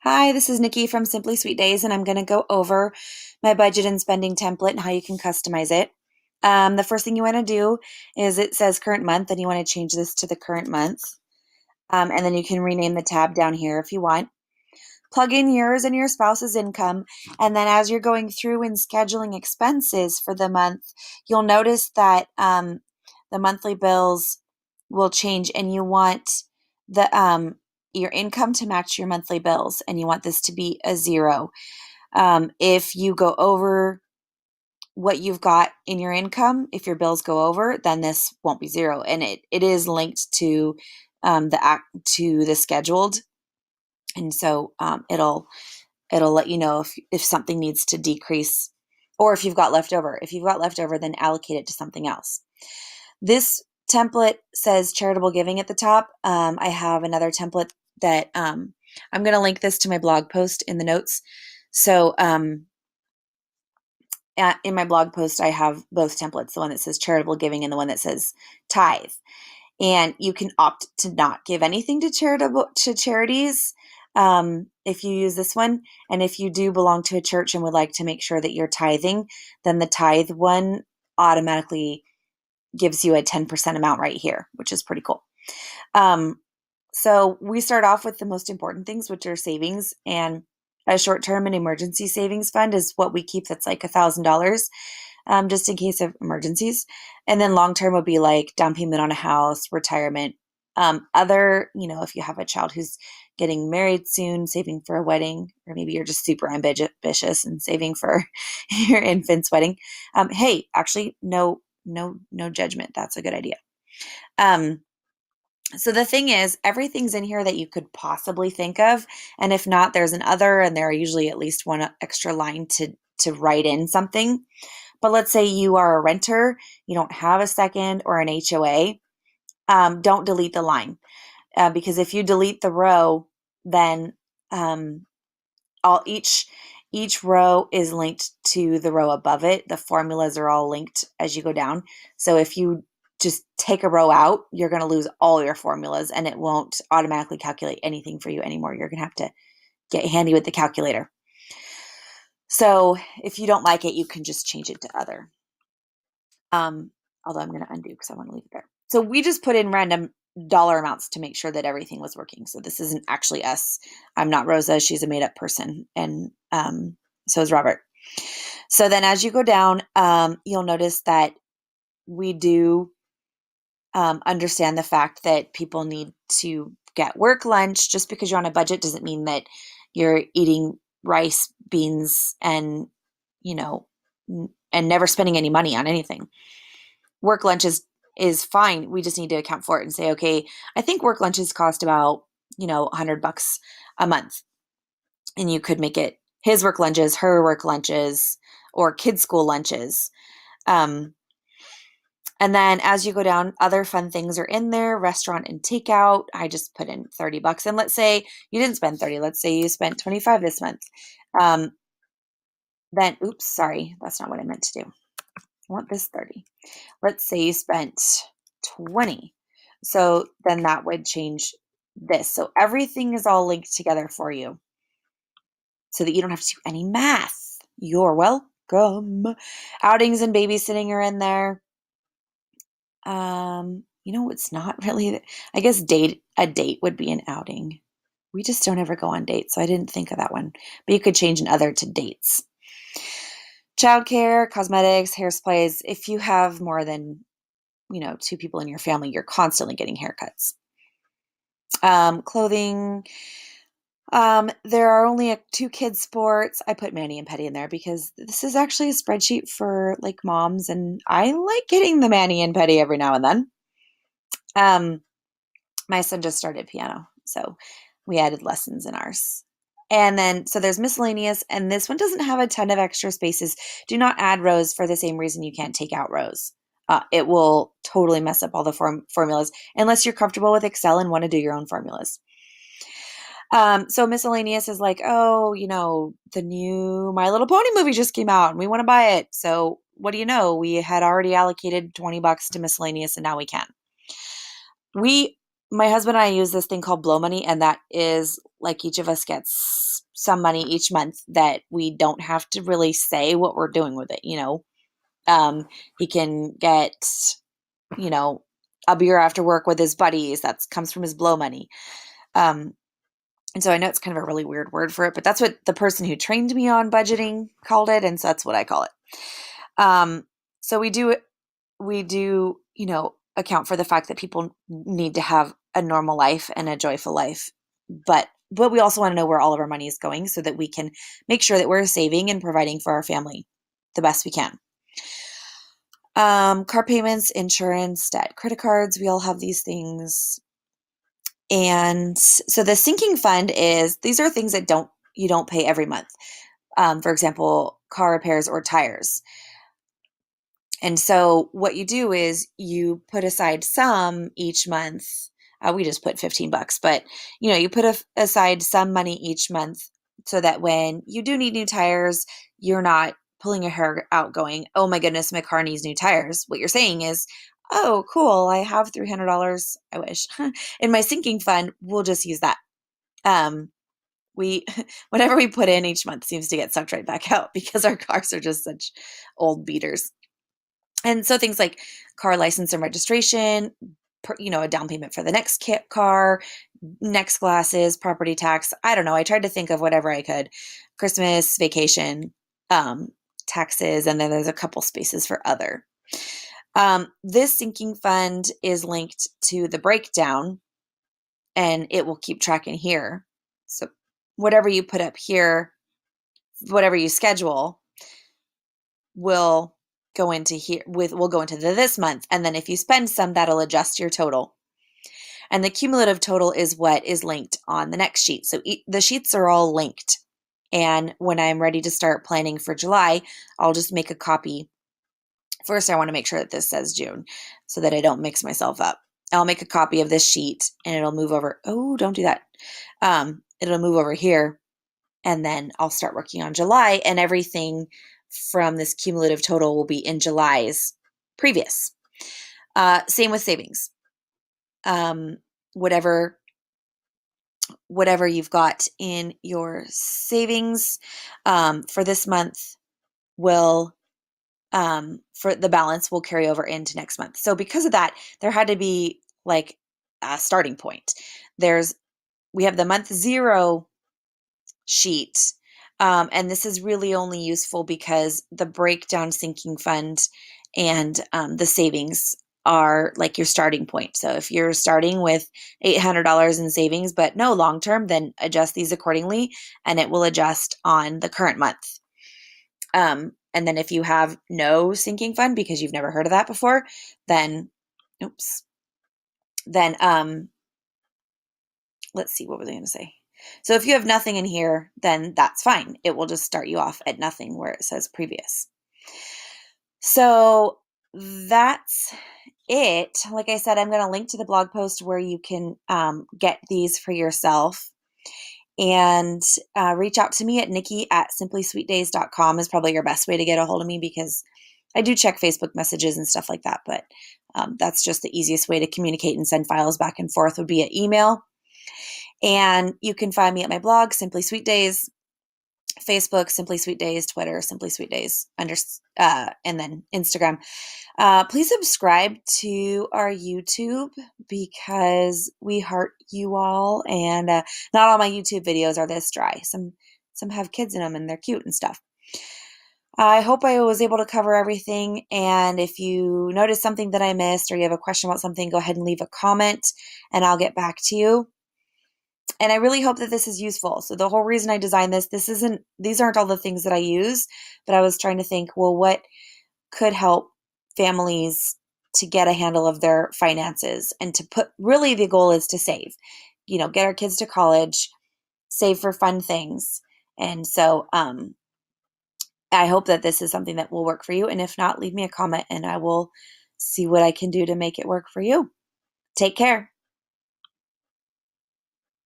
Hi, this is Nikki from Simply Sweet Days, and I'm going to go over my budget and spending template and how you can customize it. The first thing you want to do is it says current month, and you want to change this to the current month. And then you can rename the tab down here if you want. Plug in yours and your spouse's income, and then as you're going through and scheduling expenses for the month, you'll notice that the monthly bills will change, and you want the your income to match your monthly bills, and you want this to be a zero. If you go over what you've got in your income, if your bills go over, then this won't be zero, and it is linked to the scheduled, and so it'll let you know if something needs to decrease, or if you've got leftover. If you've got leftover, then allocate it to something else. This template says charitable giving at the top. I have another template that I'm going to link this to my blog post in the notes. So in my blog post, I have both templates, the one that says charitable giving and the one that says tithe. And you can opt to not give anything to charities if you use this one. And if you do belong to a church and would like to make sure that you're tithing, then the tithe one automatically gives you a 10% amount right here, which is pretty cool. So we start off with the most important things, which are savings, and a short-term and emergency savings fund is what we keep. That's like $1,000 just in case of emergencies. And then long-term would be like down payment on a house, retirement, if you have a child who's getting married soon, saving for a wedding, or maybe you're just super ambitious and saving for your infant's wedding. Hey, actually, no judgment. That's a good idea. So the thing is, everything's in here that you could possibly think of. And if not, there's an other, and there are usually at least one extra line to write in something. But let's say you are a renter, you don't have a second or an HOA, don't delete the line. Because if you delete the row, then each row is linked to the row above it. The formulas are all linked as you go down. So if you just take a row out, you're going to lose all your formulas, and it won't automatically calculate anything for you anymore. You're going to have to get handy with the calculator. So if you don't like it, you can just change it to other. Although I'm going to undo because I want to leave it there. So we just put in random dollar amounts to make sure that everything was working. So this isn't actually us. I'm not Rosa. She's a made up person. And so is Robert. So then as you go down, you'll notice that we do understand the fact that people need to get work lunch. Just because you're on a budget doesn't mean that you're eating rice, beans, and, and never spending any money on anything. Work lunch is fine. We just need to account for it and say, okay, I think work lunches cost about, $100 a month. And you could make it his work lunches, her work lunches, or kids' school lunches. And then as you go down, other fun things are in there, restaurant and takeout. I just put in $30. And let's say you didn't spend 30. Let's say you spent 25 this month. Then, oops, sorry, that's not what I meant to do. I want this 30. Let's say you spent 20. So then that would change this. So everything is all linked together for you so that you don't have to do any math. You're welcome. Outings and babysitting are in there. It's not really, I guess a date would be an outing. We just don't ever go on dates, so I didn't think of that one. But you could change an other to dates. Childcare, cosmetics, hair supplies. If you have more than, two people in your family, you're constantly getting haircuts. Clothing. There are only 2 kids sports. I put Manny and Petty in there because this is actually a spreadsheet for like moms, and I like getting the Manny and Petty every now and then. My son just started piano, so we added lessons in ours. And then, so there's miscellaneous, and this one doesn't have a ton of extra spaces. Do not add rows for the same reason you can't take out rows. It will totally mess up all the formulas unless you're comfortable with Excel and want to do your own formulas. So miscellaneous is like, the new My Little Pony movie just came out and we want to buy it. So what do you know? We had already allocated $20 to miscellaneous, and now we can. my husband and I use this thing called Blow Money, and that is like each of us gets some money each month that we don't have to really say what we're doing with it. He can get, you know, a beer after work with his buddies. That comes from his Blow Money. Um, and so I know it's kind of a really weird word for it, but that's what the person who trained me on budgeting called it, and so that's what I call it. So we do, account for the fact that people need to have a normal life and a joyful life, but we also want to know where all of our money is going so that we can make sure that we're saving and providing for our family the best we can. Car payments, insurance, debt, credit cards, we all have these things. And so the sinking fund these are things that you don't pay every month. For example, car repairs or tires. And so what you do is you put aside some each month. We just put $15, but you put aside some money each month so that when you do need new tires, you're not pulling your hair out going, oh my goodness, my car needs new tires. What you're saying is, oh, cool, I have $300, I wish, in my sinking fund. We'll just use that. We whatever we put in each month seems to get sucked right back out because our cars are just such old beaters. And so things like car license and registration, a down payment for the next car, next glasses, property tax. I don't know. I tried to think of whatever I could. Christmas, vacation, taxes, and then there's a couple spaces for other. This sinking fund is linked to the breakdown, and it will keep tracking here. So whatever you put up here, whatever you schedule, will go into here will go into this month, and then if you spend some, that'll adjust your total. And the cumulative total is what is linked on the next sheet. So the sheets are all linked. And when I'm ready to start planning for July, I'll just make a copy. First, I want to make sure that this says June so that I don't mix myself up. I'll make a copy of this sheet and it'll move over. Oh, don't do that. It'll move over here, and then I'll start working on July, and everything from this cumulative total will be in July's previous. Same with savings. Whatever you've got in your savings for this month will for the balance will carry over into next month. So because of that, there had to be like a starting point. We have the month 0 sheet. And this is really only useful because the breakdown sinking fund and the savings are like your starting point. So if you're starting with $800 in savings, but no long term, then adjust these accordingly and it will adjust on the current month. And then if you have no sinking fund because you've never heard of that before, then, let's see, what was I going to say? So if you have nothing in here, then that's fine. It will just start you off at nothing where it says previous. So that's it. Like I said, I'm going to link to the blog post where you can get these for yourself. And reach out to me at Nikki@simplysweetdays.com is probably your best way to get a hold of me, because I do check Facebook messages and stuff like that. But that's just the easiest way to communicate and send files back and forth would be an email. And you can find me at my blog, Simply Sweet Days, Facebook, Simply Sweet Days, Twitter, Simply Sweet Days, and then Instagram. Please subscribe to our YouTube because we heart you all, and not all my YouTube videos are this dry. Some have kids in them and they're cute and stuff. I hope I was able to cover everything, and if you notice something that I missed or you have a question about something, go ahead and leave a comment and I'll get back to you. And I really hope that this is useful. So the whole reason I designed these aren't all the things that I use, but I was trying to think, well, what could help families to get a handle of their finances and really the goal is to save, get our kids to college, save for fun things. And so, I hope that this is something that will work for you. And if not, leave me a comment and I will see what I can do to make it work for you. Take care.